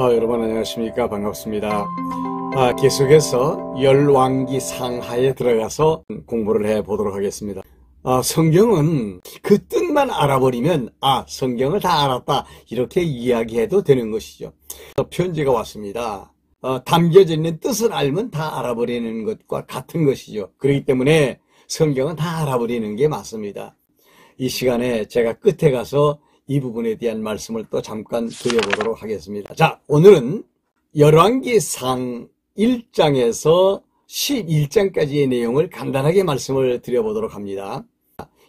여러분 안녕하십니까. 반갑습니다. 계속해서 열왕기 상하에 들어가서 공부를 해보도록 하겠습니다. 성경은 그 뜻만 알아버리면 성경을 다 알았다 이렇게 이야기해도 되는 것이죠. 편지가 왔습니다. 담겨져 있는 뜻을 알면 다 알아버리는 것과 같은 것이죠. 그렇기 때문에 성경은 다 알아버리는 게 맞습니다. 이 시간에 제가 끝에 가서 이 부분에 대한 말씀을 또 잠깐 드려보도록 하겠습니다. 자, 오늘은 열왕기상 1장에서 11장까지의 내용을 간단하게 말씀을 드려보도록 합니다.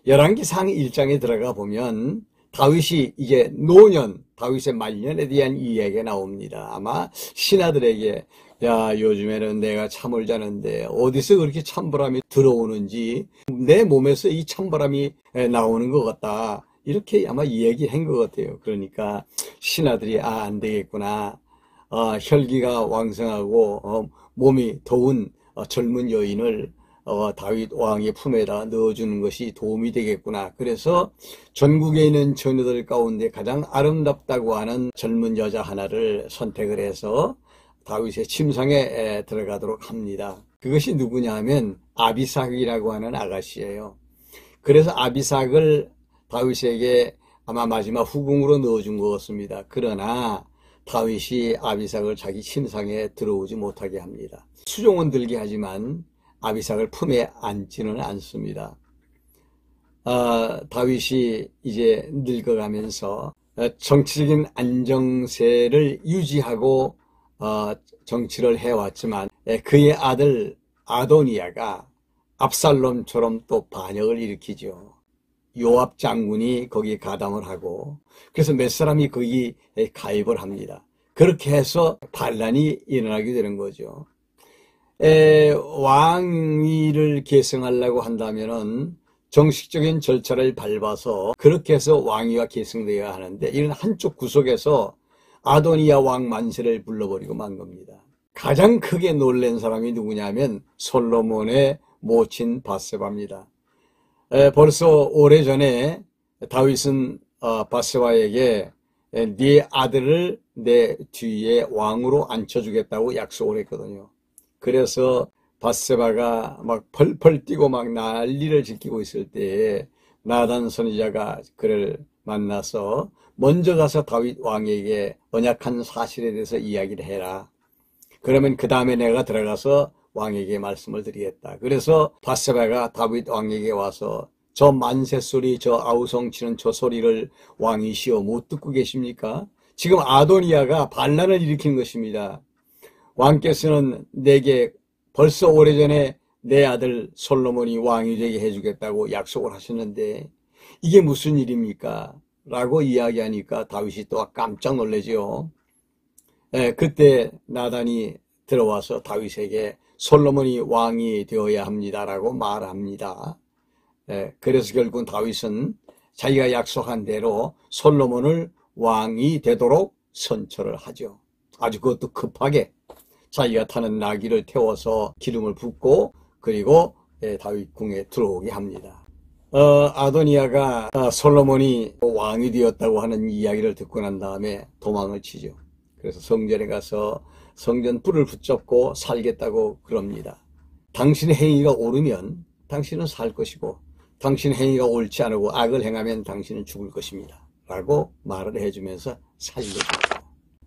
열왕기상 1장에 들어가 보면 다윗이 이제 노년, 다윗의 말년에 대한 이야기가 나옵니다. 아마 신하들에게 요즘에는 내가 잠을 자는데 어디서 그렇게 찬바람이 들어오는지 내 몸에서 이 찬바람이 나오는 것 같다. 이렇게 아마 얘기한 것 같아요. 그러니까 신하들이 안 되겠구나. 혈기가 왕성하고 몸이 더운 젊은 여인을 다윗 왕의 품에다 넣어주는 것이 도움이 되겠구나. 그래서 전국에 있는 처녀들 가운데 가장 아름답다고 하는 젊은 여자 하나를 선택을 해서 다윗의 침상에 들어가도록 합니다. 그것이 누구냐 하면 아비삭이라고 하는 아가씨예요. 그래서 아비삭을 다윗에게 아마 마지막 후궁으로 넣어준 것 같습니다. 그러나 다윗이 아비삭을 자기 침상에 들어오지 못하게 합니다. 수종은 들게 하지만 아비삭을 품에 안지는 않습니다. 다윗이 이제 늙어가면서 정치적인 안정세를 유지하고 정치를 해왔지만 그의 아들 아도니아가 압살롬처럼 또 반역을 일으키죠. 요압 장군이 거기에 가담을 하고 그래서 몇 사람이 거기 가입을 합니다. 그렇게 해서 반란이 일어나게 되는 거죠. 왕위를 계승하려고 한다면은 정식적인 절차를 밟아서 그렇게 해서 왕위가 계승되어야 하는데 이런 한쪽 구석에서 아도니아 왕 만세를 불러버리고 만 겁니다. 가장 크게 놀란 사람이 누구냐면 솔로몬의 모친 밧세바입니다. 벌써 오래전에 다윗은 밧세바에게 네 아들을 내 뒤에 왕으로 앉혀주겠다고 약속을 했거든요. 그래서 밧세바가 막 펄펄 뛰고 막 난리를 지키고 있을 때에 나단 선지자가 그를 만나서 먼저 가서 다윗 왕에게 언약한 사실에 대해서 이야기를 해라. 그러면 그 다음에 내가 들어가서 왕에게 말씀을 드리겠다. 그래서 밧세바가 다윗 왕에게 와서 저 만세 소리, 저 아우성 치는 저 소리를 왕이시여 못 듣고 계십니까? 지금 아도니아가 반란을 일으킨 것입니다. 왕께서는 내게 벌써 오래전에 내 아들 솔로몬이 왕이 되게 해주겠다고 약속을 하셨는데 이게 무슨 일입니까? 라고 이야기하니까 다윗이 또 깜짝 놀라죠. 그때 나단이 들어와서 다윗에게 솔로몬이 왕이 되어야 합니다라고 말합니다. 그래서 결국 다윗은 자기가 약속한 대로 솔로몬을 왕이 되도록 선처를 하죠. 아주 그것도 급하게 자기가 타는 나귀를 태워서 기름을 붓고 그리고 다윗 궁에 들어오게 합니다. 아도니아가 솔로몬이 왕이 되었다고 하는 이야기를 듣고 난 다음에 도망을 치죠. 그래서 성전에 가서 성전 뿔을 붙잡고 살겠다고 그럽니다. 당신의 행위가 옳으면 당신은 살 것이고 당신의 행위가 옳지 않고 악을 행하면 당신은 죽을 것입니다. 라고 말을 해주면서 살려줍니다.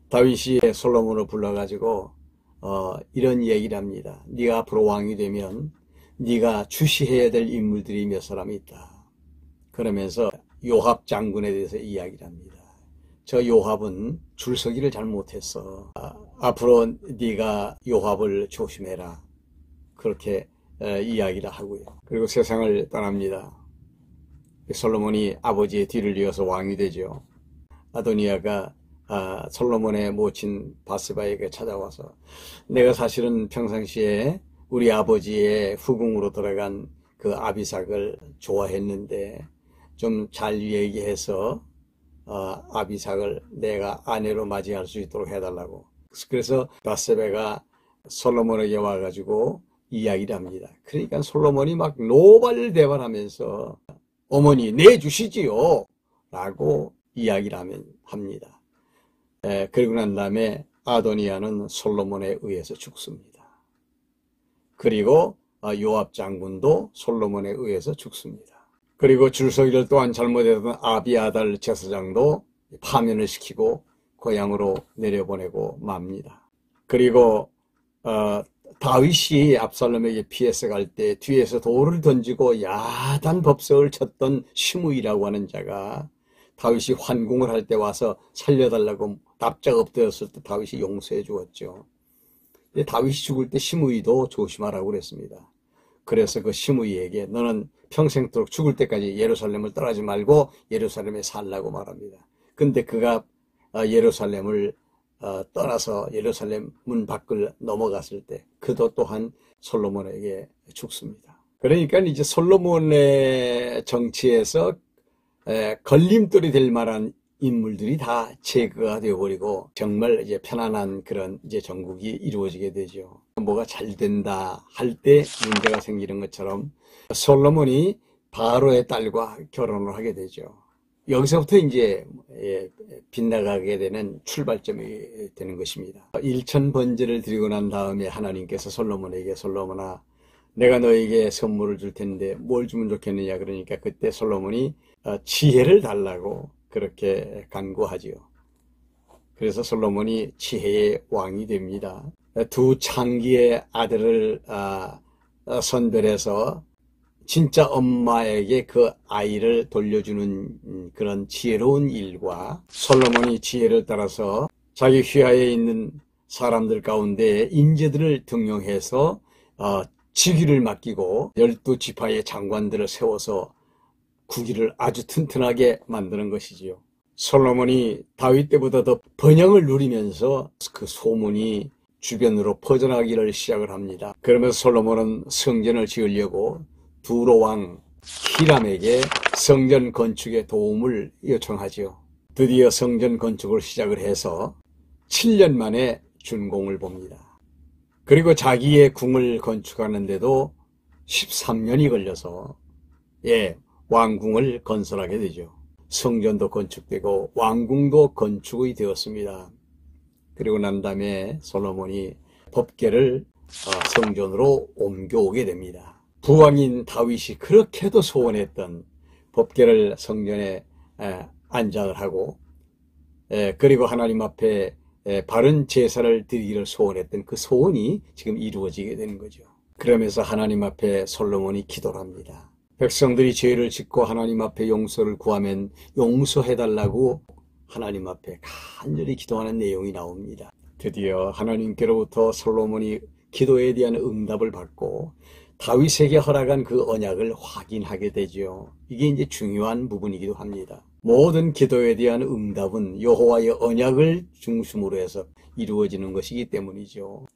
다윗이 솔로몬을 불러가지고 이런 얘기를 합니다. 네가 앞으로 왕이 되면 네가 주시해야 될 인물들이 몇 사람이 있다. 그러면서 요압 장군에 대해서 이야기를 합니다. 저 요압은 줄서기를 잘 못했어. 앞으로 네가 요압을 조심해라. 그렇게 이야기를 하고요. 그리고 세상을 떠납니다. 솔로몬이 아버지의 뒤를 이어서 왕이 되죠. 아도니아가 솔로몬의 모친 밧세바에게 찾아와서 내가 사실은 평상시에 우리 아버지의 후궁으로 들어간 그 아비삭을 좋아했는데 좀 잘 얘기해서 아비삭을 내가 아내로 맞이할 수 있도록 해달라고. 그래서 밧세바가 솔로몬에게 와가지고 이야기를 합니다. 그러니까 솔로몬이 막 노발대발하면서 어머니 내주시지요 라고 이야기를 합니다. 그러고 난 다음에 아도니아는 솔로몬에 의해서 죽습니다. 그리고 요압 장군도 솔로몬에 의해서 죽습니다. 그리고 줄서기를 또한 잘못했던 아비아달 제사장도 파면을 시키고 고향으로 내려보내고 맙니다. 그리고 다윗이 압살롬에게 피해서 갈 때 뒤에서 돌을 던지고 야단 법석을 쳤던 시므이라고 하는 자가 다윗이 환궁을 할 때 와서 살려달라고 납작 엎드렸을 때 다윗이 용서해 주었죠. 다윗이 죽을 때 시므이도 조심하라고 그랬습니다. 그래서 그 시므이에게 너는 평생토록 죽을 때까지 예루살렘을 떠나지 말고 예루살렘에 살라고 말합니다. 근데 그가 예루살렘을 떠나서 예루살렘 문 밖을 넘어갔을 때 그도 또한 솔로몬에게 죽습니다. 그러니까 이제 솔로몬의 정치에서 걸림돌이 될 만한 인물들이 다 제거가 되어버리고 정말 이제 편안한 그런 이제 정국이 이루어지게 되죠. 뭐가 잘 된다 할 때 문제가 생기는 것처럼 솔로몬이 바로의 딸과 결혼을 하게 되죠. 여기서부터 이제 빗나가게 되는 출발점이 되는 것입니다. 1000번제를 드리고 난 다음에 하나님께서 솔로몬에게 솔로몬아 내가 너에게 선물을 줄 텐데 뭘 주면 좋겠느냐 그러니까 그때 솔로몬이 지혜를 달라고 그렇게 간구하지요. 그래서 솔로몬이 지혜의 왕이 됩니다. 두 창기의 아들을 선별해서 진짜 엄마에게 그 아이를 돌려주는 그런 지혜로운 일과 솔로몬이 지혜를 따라서 자기 휘하에 있는 사람들 가운데 인재들을 등용해서 직위를 맡기고 12지파의 장관들을 세워서 국위를 아주 튼튼하게 만드는 것이지요. 솔로몬이 다윗 때보다 더 번영을 누리면서 그 소문이 주변으로 퍼져나가기를 시작을 합니다. 그러면서 솔로몬은 성전을 지으려고 두로 왕 히람에게 성전 건축에 도움을 요청하지요. 드디어 성전 건축을 시작을 해서 7년 만에 준공을 봅니다. 그리고 자기의 궁을 건축하는데도 13년이 걸려서 왕궁을 건설하게 되죠. 성전도 건축되고 왕궁도 건축이 되었습니다. 그리고 난 다음에 솔로몬이 법궤를 성전으로 옮겨오게 됩니다. 부왕인 다윗이 그렇게도 소원했던 법궤를 성전에 안장을 하고 그리고 하나님 앞에 바른 제사를 드리기를 소원했던 그 소원이 지금 이루어지게 되는 거죠. 그러면서 하나님 앞에 솔로몬이 기도를 합니다. 백성들이 죄를 짓고 하나님 앞에 용서를 구하면 용서해달라고 하나님 앞에 간절히 기도하는 내용이 나옵니다. 드디어 하나님께로부터 솔로몬이 기도에 대한 응답을 받고 다윗에게 허락한 그 언약을 확인하게 되죠. 이게 이제 중요한 부분이기도 합니다. 모든 기도에 대한 응답은 여호와의 언약을 중심으로 해서 이루어지는 것이기 때문이죠.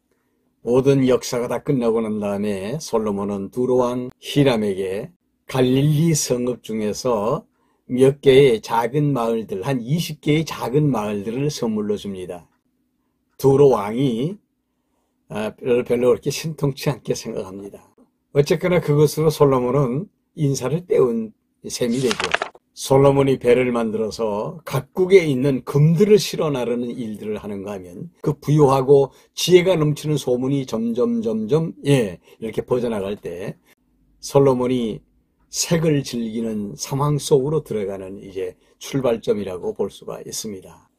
모든 역사가 다 끝나고 난 다음에 솔로몬은 두로왕 히람에게 갈릴리 성읍 중에서 몇 개의 작은 마을들, 한 20개의 작은 마을들을 선물로 줍니다. 두로왕이 별로 그렇게 신통치 않게 생각합니다. 어쨌거나 그것으로 솔로몬은 인사를 떼운 셈이 되죠. 솔로몬이 배를 만들어서 각국에 있는 금들을 실어 나르는 일들을 하는가 하면 그 부유하고 지혜가 넘치는 소문이 점점 이렇게 퍼져나갈 때 솔로몬이 색을 즐기는 상황 속으로 들어가는 이제 출발점이라고 볼 수가 있습니다.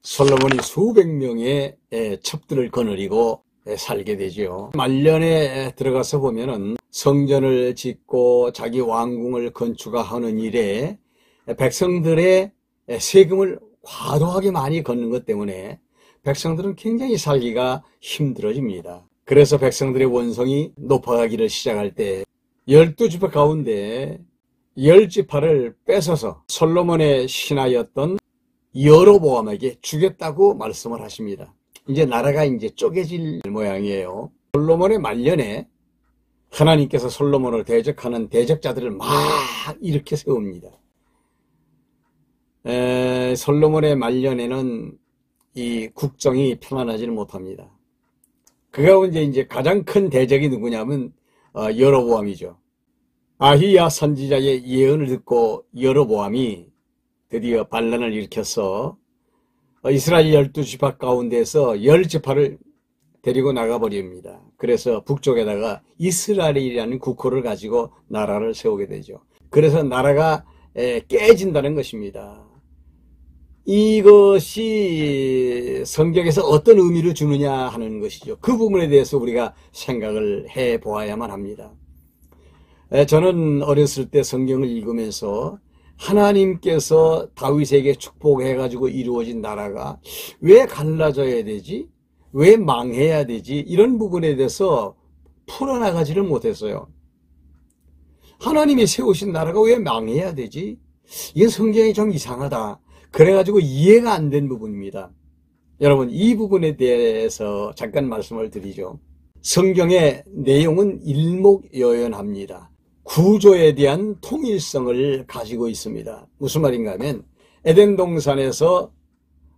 솔로몬이 수백 명의 첩들을 거느리고 살게 되죠. 말년에 들어가서 보면은 성전을 짓고 자기 왕궁을 건축하는 일에 백성들의 세금을 과도하게 많이 걷는 것 때문에 백성들은 굉장히 살기가 힘들어집니다. 그래서 백성들의 원성이 높아가기를 시작할 때 12지파 가운데 10지파를 뺏어서 솔로몬의 신하였던 여로보암에게 주겠다고 말씀을 하십니다. 이제 나라가 이제 쪼개질 모양이에요. 솔로몬의 말년에 하나님께서 솔로몬을 대적하는 대적자들을 막 일으켜 세웁니다. 솔로몬의 말년에는 이 국정이 평안하지는 못합니다. 그 가운데 이제 가장 큰 대적이 누구냐면 여로보암이죠. 아히야 선지자의 예언을 듣고 여로보암이 드디어 반란을 일으켜서 이스라엘 12지파 가운데서 10지파를 데리고 나가버립니다. 그래서 북쪽에다가 이스라엘이라는 국호를 가지고 나라를 세우게 되죠. 그래서 나라가 깨진다는 것입니다. 이것이 성경에서 어떤 의미를 주느냐 하는 것이죠. 그 부분에 대해서 우리가 생각을 해 보아야만 합니다. 저는 어렸을 때 성경을 읽으면서 하나님께서 다윗에게 축복해가지고 이루어진 나라가 왜 갈라져야 되지? 왜 망해야 되지? 이런 부분에 대해서 풀어나가지를 못했어요. 하나님이 세우신 나라가 왜 망해야 되지? 이게 성경이 좀 이상하다. 그래가지고 이해가 안 된 부분입니다. 여러분, 이 부분에 대해서 잠깐 말씀을 드리죠. 성경의 내용은 일목요연합니다. 구조에 대한 통일성을 가지고 있습니다. 무슨 말인가 하면 에덴 동산에서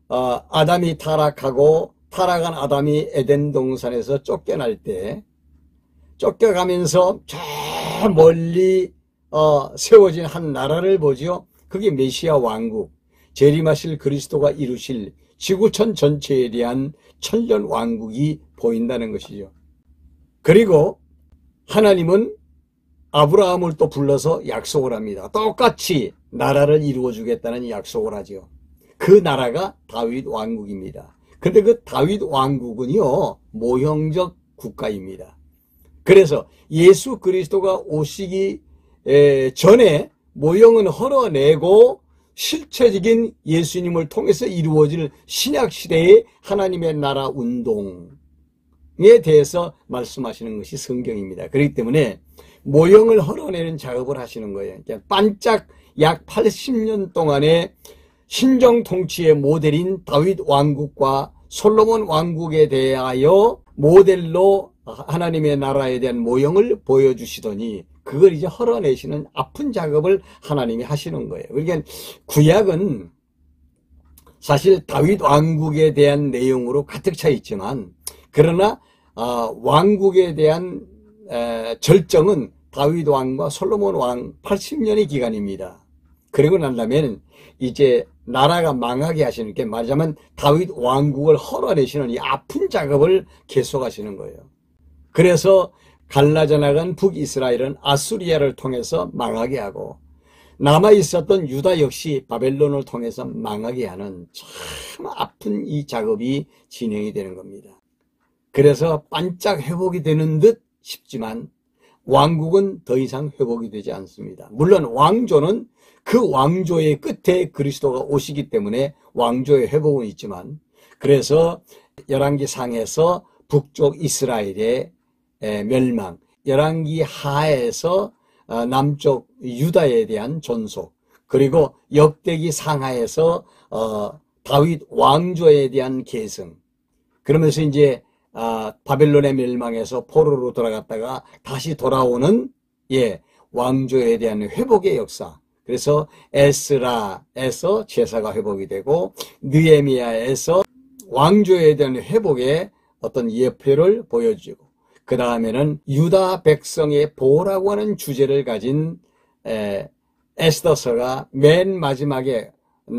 아담이 타락하고 타락한 아담이 에덴 동산에서 쫓겨날 때 쫓겨가면서 저 멀리 세워진 한 나라를 보지요. 그게 메시아 왕국, 재림하실 그리스도가 이루실 지구촌 전체에 대한 천년 왕국이 보인다는 것이죠. 그리고 하나님은 아브라함을 또 불러서 약속을 합니다. 똑같이 나라를 이루어 주겠다는 약속을 하죠. 그 나라가 다윗 왕국입니다. 근데 그 다윗 왕국은요, 모형적 국가입니다. 그래서 예수 그리스도가 오시기 전에 모형은 헐어내고 실체적인 예수님을 통해서 이루어질 신약시대의 하나님의 나라 운동에 대해서 말씀하시는 것이 성경입니다. 그렇기 때문에 모형을 헐어내는 작업을 하시는 거예요. 그러니까 반짝 약 80년 동안의 신정 통치의 모델인 다윗 왕국과 솔로몬 왕국에 대하여 모델로 하나님의 나라에 대한 모형을 보여주시더니 그걸 이제 헐어내시는 아픈 작업을 하나님이 하시는 거예요. 그러니까 구약은 사실 다윗 왕국에 대한 내용으로 가득 차 있지만 그러나 왕국에 대한 절정은 다윗 왕과 솔로몬 왕 80년의 기간입니다. 그리고 난 다음에는 이제 나라가 망하게 하시는 게 말하자면 다윗 왕국을 헐어내시는 이 아픈 작업을 계속하시는 거예요. 그래서 갈라져 나간 북이스라엘은 아수리아를 통해서 망하게 하고 남아있었던 유다 역시 바벨론을 통해서 망하게 하는 참 아픈 이 작업이 진행이 되는 겁니다. 그래서 반짝 회복이 되는 듯 싶지만 왕국은 더 이상 회복이 되지 않습니다. 물론 왕조는 그 왕조의 끝에 그리스도가 오시기 때문에 왕조의 회복은 있지만 그래서 열왕기 상에서 북쪽 이스라엘의 멸망, 열왕기 하에서 남쪽 유다에 대한 존속, 그리고 역대기 상하에서 다윗 왕조에 대한 계승, 그러면서 이제 바벨론의 멸망에서 포로로 돌아갔다가 다시 돌아오는 왕조에 대한 회복의 역사. 그래서 에스라에서 제사가 회복이 되고 느헤미야에서 왕조에 대한 회복의 어떤 예표를 보여주고 그 다음에는 유다 백성의 보호라고 하는 주제를 가진 에스더서가 맨 마지막에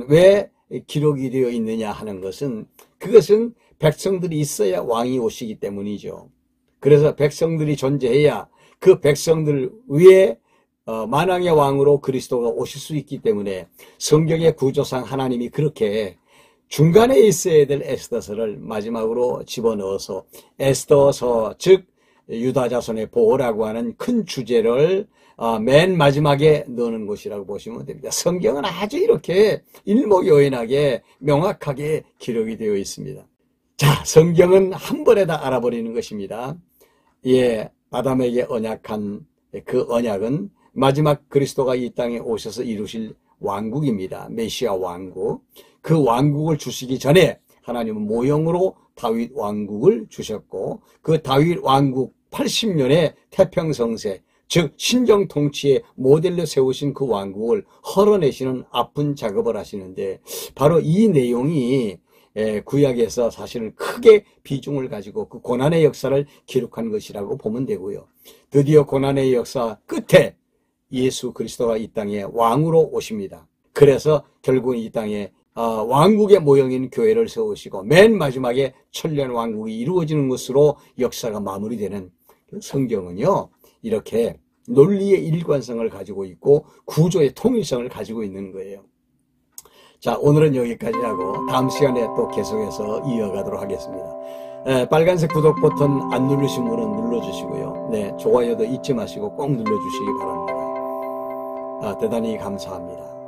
왜 기록이 되어 있느냐 하는 것은 그것은 백성들이 있어야 왕이 오시기 때문이죠. 그래서 백성들이 존재해야 그 백성들 위에 만왕의 왕으로 그리스도가 오실 수 있기 때문에 성경의 구조상 하나님이 그렇게 중간에 있어야 될 에스더서를 마지막으로 집어넣어서 에스더서 즉 유다 자손의 보호라고 하는 큰 주제를 맨 마지막에 넣는 것이라고 보시면 됩니다. 성경은 아주 이렇게 일목요연하게 명확하게 기록이 되어 있습니다. 자, 성경은 한 번에 다 알아버리는 것입니다. 아담에게 언약한 그 언약은 마지막 그리스도가 이 땅에 오셔서 이루실 왕국입니다. 메시아 왕국. 그 왕국을 주시기 전에 하나님은 모형으로 다윗 왕국을 주셨고 그 다윗 왕국 80년의 태평성세, 즉 신정 통치의 모델로 세우신 그 왕국을 헐어내시는 아픈 작업을 하시는데 바로 이 내용이 구약에서 사실은 크게 비중을 가지고 그 고난의 역사를 기록한 것이라고 보면 되고요. 드디어 고난의 역사 끝에 예수 그리스도가 이 땅에 왕으로 오십니다. 그래서 결국 이 땅에 왕국의 모형인 교회를 세우시고 맨 마지막에 천년 왕국이 이루어지는 것으로 역사가 마무리되는 성경은요, 이렇게 논리의 일관성을 가지고 있고 구조의 통일성을 가지고 있는 거예요. 자, 오늘은 여기까지 하고 다음 시간에 또 계속해서 이어가도록 하겠습니다. 빨간색 구독 버튼 안 누르신 분은 눌러주시고요. 네, 좋아요도 잊지 마시고 꼭 눌러주시기 바랍니다. 대단히 감사합니다.